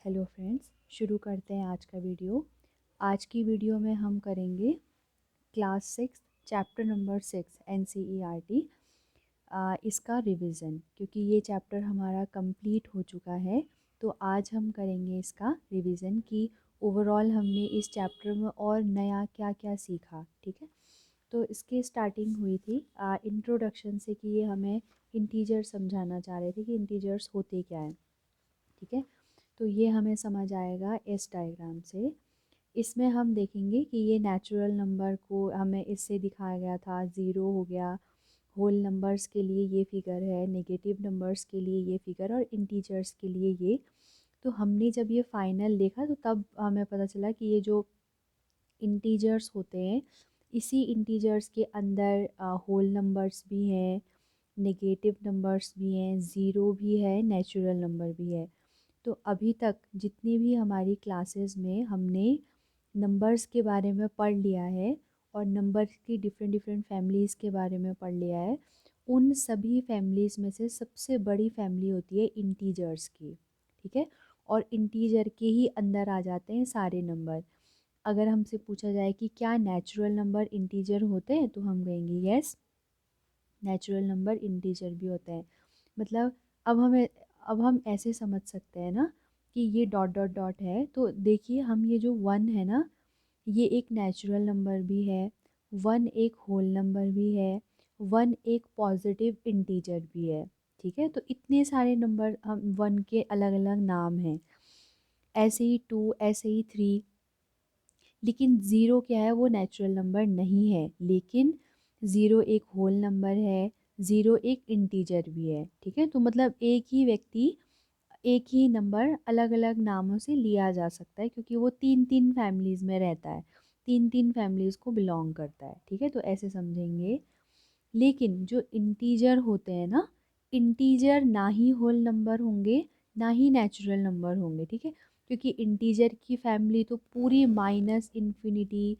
Hello friends, शुरू करते हैं आज का वीडियो। आज की वीडियो में हम करेंगे क्लास 6 चैप्टर नंबर 6 NCERT इसका रिवीजन, क्योंकि ये चैप्टर हमारा कंप्लीट हो चुका है। तो आज हम करेंगे इसका रिवीजन कि ओवरऑल हमने इस चैप्टर में और नया क्या क्या सीखा। ठीक है, तो इसकी स्टार्टिंग हुई थी इंट्रोडक्शन से कि ये हमें इंटीजर समझाना चाह रहे थे कि इंटीजर्स होते क्या हैं। ठीक है, तो ये हमें समझ आएगा इस डायग्राम से। इसमें हम देखेंगे कि ये नेचुरल नंबर को हमें इससे दिखाया गया था, ज़ीरो हो गया। होल नंबर्स के लिए ये फिगर है, नेगेटिव नंबर्स के लिए ये फिगर और इंटीजर्स के लिए ये। तो हमने जब ये फाइनल देखा तो तब हमें पता चला कि ये जो इंटीजर्स होते हैं, इसी इंटीजर्स के अंदर होल नंबर्स भी हैं, नेगेटिव नंबर्स भी हैं, ज़ीरो भी है, नेचुरल नंबर भी है। तो अभी तक जितनी भी हमारी क्लासेस में हमने नंबर्स के बारे में पढ़ लिया है और नंबर्स की डिफरेंट डिफरेंट फैमिलीज़ के बारे में पढ़ लिया है, उन सभी फैमिलीज़ में से सबसे बड़ी फैमिली होती है इंटीजर्स की। ठीक है, और इंटीजर के ही अंदर आ जाते हैं सारे नंबर। अगर हमसे पूछा जाए कि क्या नेचुरल नंबर इंटीजर होते हैं, तो हम कहेंगे यस, नेचुरल नंबर इंटीजर भी होते हैं। मतलब अब हम ऐसे समझ सकते हैं ना कि ये डॉट डॉट डॉट है, तो देखिए हम ये जो वन है ना, ये एक नेचुरल नंबर भी है, वन एक होल नंबर भी है, वन एक पॉजिटिव इंटीजर भी है। ठीक है, तो इतने सारे नंबर हम वन के अलग अलग नाम हैं। ऐसे ही टू, ऐसे ही थ्री। लेकिन ज़ीरो क्या है, वो नेचुरल नंबर नहीं है, लेकिन ज़ीरो एक होल नंबर है, ज़ीरो एक इंटीजर भी है। ठीक है, तो मतलब एक ही व्यक्ति एक ही नंबर अलग अलग नामों से लिया जा सकता है, क्योंकि वो तीन तीन फैमिलीज़ में रहता है, तीन तीन फैमिलीज़ को बिलोंग करता है। ठीक है, तो ऐसे समझेंगे। लेकिन जो इंटीजर होते हैं ना, इंटीजर ना ही होल नंबर होंगे, ना ही नेचुरल नंबर होंगे। ठीक है, क्योंकि इंटीजर की फैमिली तो पूरी माइनस इन्फिनिटी,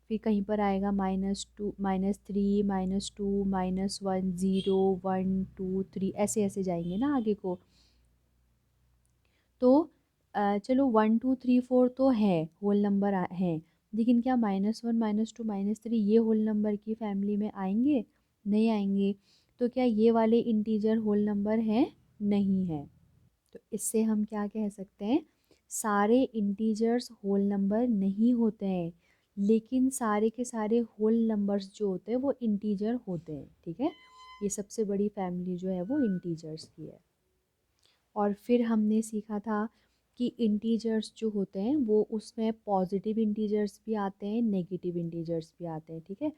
फिर कहीं पर आएगा -2, -3, -2, -1, 0, 1, 2, 3, ऐसे ऐसे जाएंगे ना आगे को। तो चलो 1, 2, 3, 4 तो है, होल नंबर हैं, लेकिन क्या -1, -2, -3 ये होल नंबर की फैमिली में आएंगे? नहीं आएंगे। तो क्या ये वाले इंटीजर होल नंबर हैं? नहीं है। तो इससे हम क्या कह सकते हैं, सारे इंटीजर्स होल नंबर नहीं होते हैं, लेकिन सारे के सारे होल नंबर्स जो होते हैं वो इंटीजर होते हैं। ठीक है, ये सबसे बड़ी फैमिली जो है वो इंटीजर्स की है। और फिर हमने सीखा था कि इंटीजर्स जो होते हैं वो उसमें पॉजिटिव इंटीजर्स भी आते हैं, नेगेटिव इंटीजर्स भी आते हैं। ठीक है,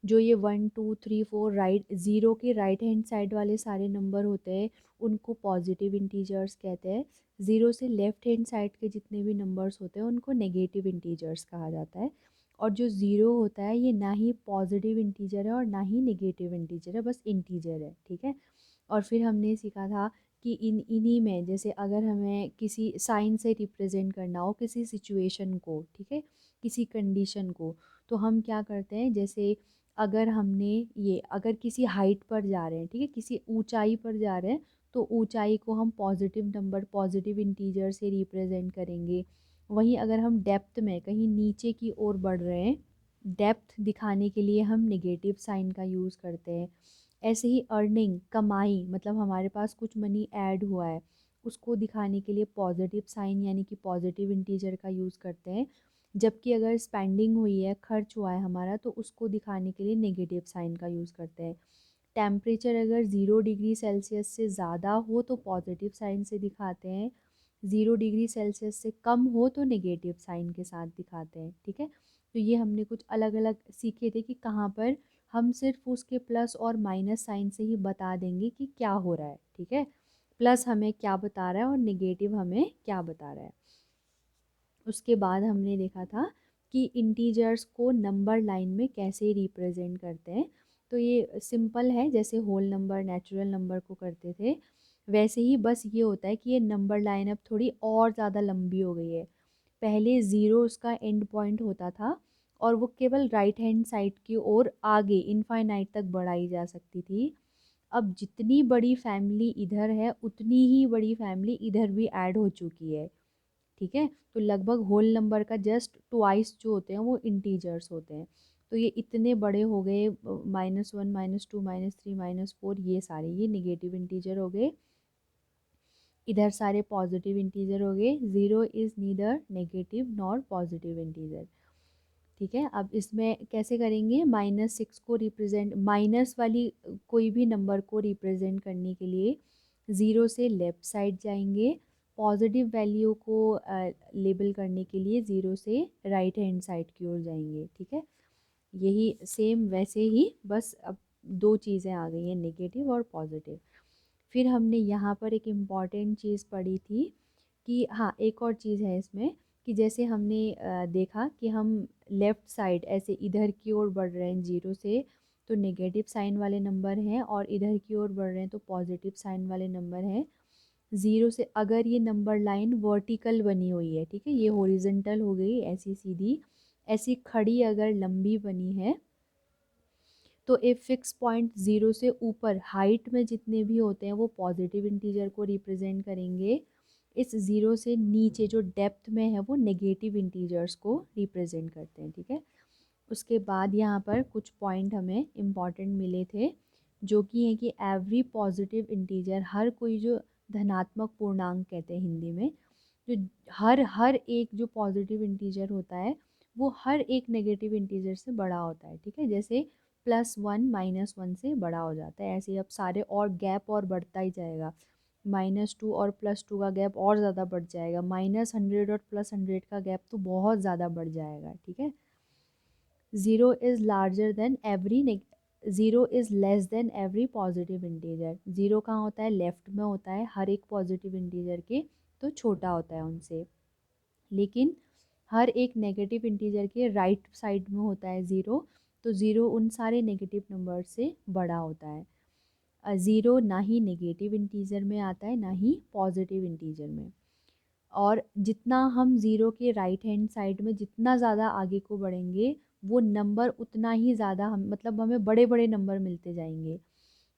जो ये 1, 2, 3, 4 राइट, ज़ीरो के राइट हैंड साइड वाले सारे नंबर होते हैं उनको पॉजिटिव इंटीजर्स कहते हैं। ज़ीरो से लेफ़्ट हैंड साइड के जितने भी नंबर्स होते हैं उनको नेगेटिव इंटीजर्स कहा जाता है। और जो ज़ीरो होता है ये ना ही पॉजिटिव इंटीजर है और ना ही नेगेटिव इंटीजर है, बस इंटीजर है। ठीक है, और फिर हमने सीखा था कि इन्हीं में, जैसे अगर हमें किसी साइन से रिप्रेजेंट करना हो किसी सिचुएशन को, ठीक है, किसी कंडीशन को, तो हम क्या करते हैं, जैसे अगर हमने ये अगर किसी हाइट पर जा रहे हैं, ठीक है, किसी ऊंचाई पर जा रहे हैं, तो ऊंचाई को हम पॉजिटिव नंबर, पॉजिटिव इंटीजर से रिप्रेजेंट करेंगे। वहीं अगर हम डेप्थ में कहीं नीचे की ओर बढ़ रहे हैं, डेप्थ दिखाने के लिए हम नेगेटिव साइन का यूज़ करते हैं। ऐसे ही अर्निंग, कमाई, मतलब हमारे पास कुछ मनी ऐड हुआ है, उसको दिखाने के लिए पॉजिटिव साइन यानी कि पॉजिटिव इंटीजर का यूज़ करते हैं। जबकि अगर स्पेंडिंग हुई है, खर्च हुआ है हमारा, तो उसको दिखाने के लिए नेगेटिव साइन का यूज़ करते हैं। टेम्परेचर अगर 0 डिग्री सेल्सियस से ज़्यादा हो तो पॉजिटिव साइन से दिखाते हैं, 0 डिग्री सेल्सियस से कम हो तो नेगेटिव साइन के साथ दिखाते हैं। ठीक है, तो ये हमने कुछ अलग अलग सीखे थे कि कहाँ पर हम सिर्फ उसके प्लस और माइनस साइन से ही बता देंगे कि क्या हो रहा है। ठीक है, प्लस हमें क्या बता रहा है और नेगेटिव हमें क्या बता रहा है। उसके बाद हमने देखा था कि इंटीजर्स को नंबर लाइन में कैसे रिप्रेजेंट करते हैं। तो ये सिंपल है, जैसे होल नंबर, नेचुरल नंबर को करते थे, वैसे ही बस ये होता है कि ये नंबर लाइन अब थोड़ी और ज़्यादा लंबी हो गई है। पहले ज़ीरो उसका एंड पॉइंट होता था और वो केवल राइट हैंड साइड की ओर आगे इनफाइनाइट तक बढ़ाई जा सकती थी। अब जितनी बड़ी फैमिली इधर है उतनी ही बड़ी फैमिली इधर भी ऐड हो चुकी है। ठीक है। तो लगभग होल नंबर का जस्ट ट्वाइस जो होते हैं वो इंटीजर्स होते हैं। तो ये इतने बड़े हो गए, -1 -2 -3 -4, ये सारे ये निगेटिव इंटीजर हो गए। इधर सारे पॉजिटिव इंटीजर हो गए। Zero is neither negative nor positive integer. ठीक है। अब इसमें कैसे करेंगे, -6 को रिप्रेजेंट, माइनस वाली कोई भी नंबर को रिप्रेजेंट करने के लिए ज़ीरो से लेफ़्ट साइड जाएंगे, पॉजिटिव वैल्यू को लेबल करने के लिए ज़ीरो से राइट हैंड साइड की ओर जाएंगे। ठीक है। यही सेम वैसे ही, बस अब दो चीज़ें आ गई हैं, नेगेटिव और पॉजिटिव। फिर हमने यहाँ पर एक इम्पॉर्टेंट चीज़ पढ़ी थी कि हाँ, एक और चीज़ है इसमें कि जैसे हमने देखा कि हम लेफ़्ट साइड ऐसे इधर की ओर बढ़ रहे हैं ज़ीरो से, तो नेगेटिव साइन वाले नंबर हैं, और इधर की ओर बढ़ रहे हैं तो पॉजिटिव साइन वाले नंबर हैं। ज़ीरो से अगर ये नंबर लाइन वर्टिकल बनी हुई है, ठीक है, ये हॉरिजॉन्टल हो गई ऐसी सीधी, ऐसी खड़ी अगर लंबी बनी है, तो एक फिक्स पॉइंट ज़ीरो से ऊपर हाइट में जितने भी होते हैं वो पॉजिटिव इंटीजर को रिप्रेजेंट करेंगे। इस ज़ीरो से नीचे जो डेप्थ में है वो नेगेटिव इंटीजर्स को रिप्रेजेंट करते हैं। ठीक है। उसके बाद यहाँ पर कुछ पॉइंट हमें इम्पॉर्टेंट मिले थे, जो कि है कि एवरी पॉजिटिव इंटीजर, हर कोई जो धनात्मक पूर्णांक कहते हैं हिंदी में, जो हर हर एक जो पॉजिटिव इंटीजर होता है वो हर एक नेगेटिव इंटीजर से बड़ा होता है। ठीक है। जैसे +1 -1 से बड़ा हो जाता है, ऐसे ही अब सारे और गैप और बढ़ता ही जाएगा। -2 और +2 का गैप और ज़्यादा बढ़ जाएगा, -100 और +100 का गैप तो बहुत ज़्यादा बढ़ जाएगा। ठीक है। Zero is larger than every, zero is less than every positive integer. Zero कहाँ होता है, लेफ्ट में होता है हर एक पॉजिटिव इंटीजर के, तो छोटा होता है उनसे। लेकिन हर एक नेगेटिव इंटीजर के राइट साइड में होता है ज़ीरो, तो ज़ीरो उन सारे नेगेटिव नंबर से बड़ा होता है। ज़ीरो ना ही नेगेटिव इंटीजर में आता है ना ही पॉजिटिव इंटीजर में। और जितना हम ज़ीरो के राइट हैंड साइड में जितना ज़्यादा आगे को बढ़ेंगे, वो नंबर उतना ही ज़्यादा हम, मतलब हमें बड़े बड़े नंबर मिलते जाएंगे।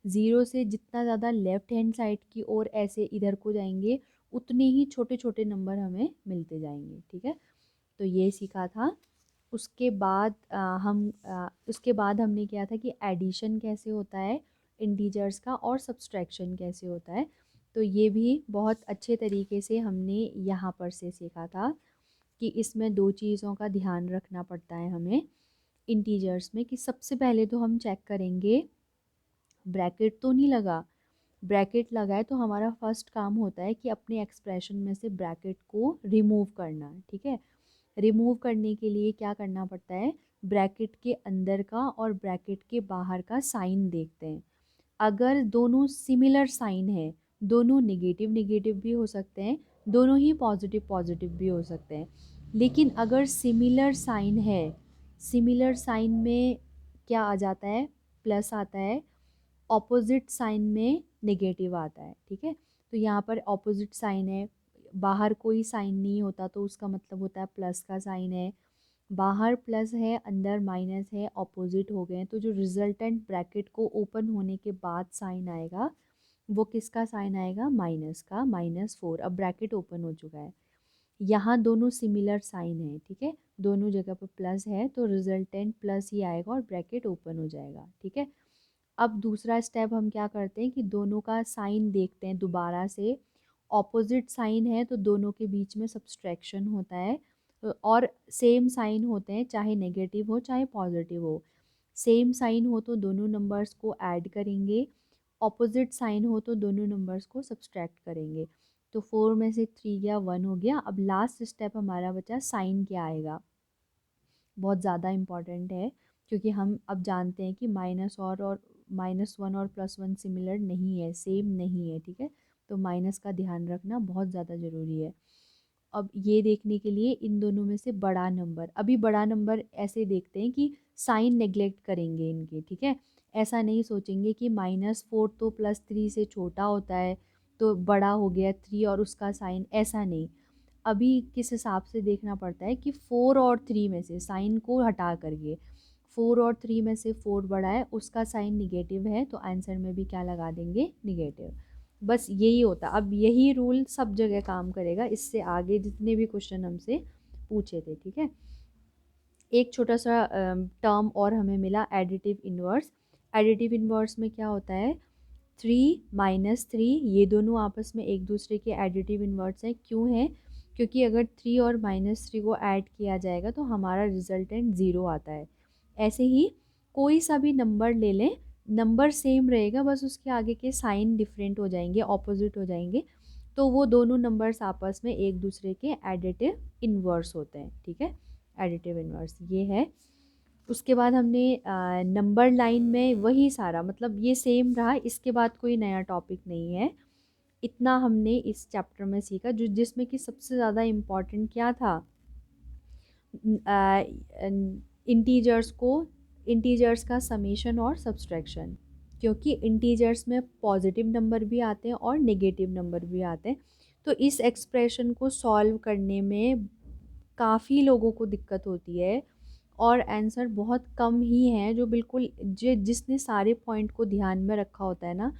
ज़ीरो से जितना ज़्यादा लेफ़्ट हैंड साइड की ओर ऐसे इधर को जाएंगे, उतने ही छोटे छोटे नंबर हमें मिलते जाएंगे। ठीक है। तो ये सीखा था। उसके बाद उसके बाद हमने किया था कि एडिशन कैसे होता है इंटीजर्स का, और सब्सट्रैक्शन कैसे होता है। तो ये भी बहुत अच्छे तरीके से हमने यहाँ पर से सीखा था कि इसमें दो चीज़ों का ध्यान रखना पड़ता है हमें इंटीजर्स में, कि सबसे पहले तो हम चेक करेंगे ब्रैकेट तो नहीं लगा। ब्रैकेट लगा है तो हमारा फर्स्ट काम होता है कि अपने एक्सप्रेशन में से ब्रैकेट को रिमूव करना। ठीक है। रिमूव करने के लिए क्या करना पड़ता है, ब्रैकेट के अंदर का और ब्रैकेट के बाहर का साइन देखते हैं। अगर दोनों सिमिलर साइन है, दोनों नेगेटिव नेगेटिव भी हो सकते हैं, दोनों ही पॉजिटिव पॉजिटिव भी हो सकते हैं, लेकिन अगर सिमिलर साइन है, सिमिलर साइन में क्या आ जाता है, प्लस आता है, ऑपोजिट साइन में नेगेटिव आता है। ठीक है। तो यहाँ पर ऑपोजिट साइन है, बाहर कोई साइन नहीं होता तो उसका मतलब होता है प्लस का साइन है, बाहर प्लस है अंदर माइनस है, ऑपोजिट हो गए हैं, तो जो रिजल्टेंट ब्रैकेट को ओपन होने के बाद साइन आएगा वो किसका साइन आएगा, माइनस का, -4। अब ब्रैकेट ओपन हो चुका है, यहाँ दोनों सिमिलर साइन है। ठीक है। दोनों जगह पर प्लस है तो रिजल्टेंट प्लस ही आएगा और ब्रैकेट ओपन हो जाएगा। ठीक है। अब दूसरा स्टेप हम क्या करते हैं कि दोनों का साइन देखते हैं दोबारा से, ऑपोजिट साइन है तो दोनों के बीच में सब्सट्रैक्शन होता है, और सेम साइन होते हैं चाहे नेगेटिव हो चाहे पॉजिटिव हो। सेम साइन हो तो दोनों नंबर्स को ऐड करेंगे, ऑपोजिट साइन हो तो दोनों नंबर्स को सब्सट्रैक्ट करेंगे। तो 4 में से 3 गया, 1 हो गया। अब लास्ट स्टेप हमारा बचा, साइन क्या आएगा, बहुत ज़्यादा इम्पॉर्टेंट है, क्योंकि हम अब जानते हैं कि और -1 और +1 सिमिलर नहीं है, सेम नहीं है। ठीक है। तो माइनस का ध्यान रखना बहुत ज़्यादा ज़रूरी है। अब ये देखने के लिए इन दोनों में से बड़ा नंबर, अभी बड़ा नंबर ऐसे देखते हैं कि साइन नेग्लेक्ट करेंगे इनके। ठीक है। ऐसा नहीं सोचेंगे कि -4 तो +3 से छोटा होता है तो बड़ा हो गया 3 और उसका साइन, ऐसा नहीं। अभी किस हिसाब से देखना पड़ता है कि 4 और 3 में से साइन को हटा करके, 4 और 3 में से 4 बड़ा है, उसका साइन निगेटिव है तो आंसर में भी क्या लगा देंगे, निगेटिव। बस यही होता। अब यही रूल सब जगह काम करेगा, इससे आगे जितने भी क्वेश्चन हमसे पूछे थे। ठीक है, एक छोटा सा टर्म और हमें मिला, एडिटिव इन्वर्स। एडिटिव इन्वर्स में क्या होता है, 3 - 3, ये दोनों आपस में एक दूसरे के एडिटिव इन्वर्स हैं। क्यों है, क्योंकि अगर 3 और -3 को ऐड किया जाएगा तो हमारा रिजल्टेंट ज़ीरो आता है। ऐसे ही कोई सा भी नंबर ले लें, नंबर सेम रहेगा, बस उसके आगे के साइन डिफरेंट हो जाएंगे, ऑपोजिट हो जाएंगे, तो वो दोनों नंबर्स आपस में एक दूसरे के एडिटिव इन्वर्स होते हैं। ठीक है, एडिटिव इन्वर्स ये है। उसके बाद हमने नंबर लाइन में वही सारा, मतलब ये सेम रहा, इसके बाद कोई नया टॉपिक नहीं है। इतना हमने इस चैप्टर में सीखा, जो जिसमें कि सबसे ज़्यादा इम्पॉर्टेंट क्या था, इंटीजर्स को, इंटीजर्स का समेशन और सब्सट्रैक्शन। क्योंकि इंटीजर्स में पॉजिटिव नंबर भी आते हैं और नेगेटिव नंबर भी आते हैं, तो इस एक्सप्रेशन को सॉल्व करने में काफ़ी लोगों को दिक्कत होती है, और आंसर बहुत कम ही हैं जो बिल्कुल जिसने सारे पॉइंट को ध्यान में रखा होता है ना,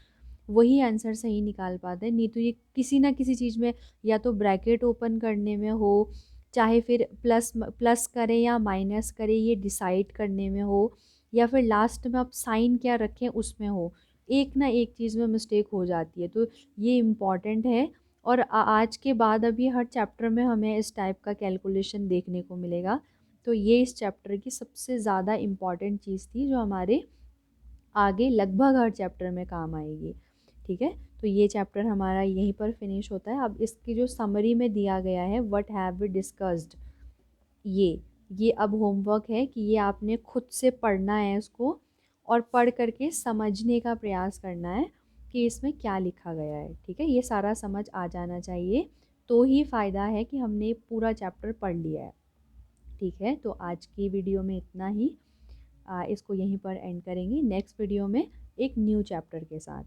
वही आंसर सही निकाल पाते हैं। नहीं तो ये किसी ना किसी चीज़ में, या तो ब्रैकेट ओपन करने में हो, चाहे फिर प्लस प्लस करें या माइनस करें ये डिसाइड करने में हो, या फिर लास्ट में आप साइन क्या रखें उसमें हो, एक ना एक चीज़ में मिस्टेक हो जाती है। तो ये इम्पॉर्टेंट है, और आज के बाद अभी हर चैप्टर में हमें इस टाइप का कैलकुलेशन देखने को मिलेगा। तो ये इस चैप्टर की सबसे ज़्यादा इम्पॉर्टेंट चीज़ थी, जो हमारे आगे लगभग हर चैप्टर में काम आएगी। ठीक है, तो ये चैप्टर हमारा यहीं पर फिनिश होता है। अब इसकी जो समरी में दिया गया है, व्हाट हैव वी डिस्कस्ड, ये अब होमवर्क है कि ये आपने खुद से पढ़ना है इसको, और पढ़ करके समझने का प्रयास करना है कि इसमें क्या लिखा गया है। ठीक है, ये सारा समझ आ जाना चाहिए, तो ही फ़ायदा है कि हमने पूरा चैप्टर पढ़ लिया है। ठीक है, तो आज की वीडियो में इतना ही। इसको यहीं पर एंड करेंगे, नेक्स्ट वीडियो में एक न्यू चैप्टर के साथ।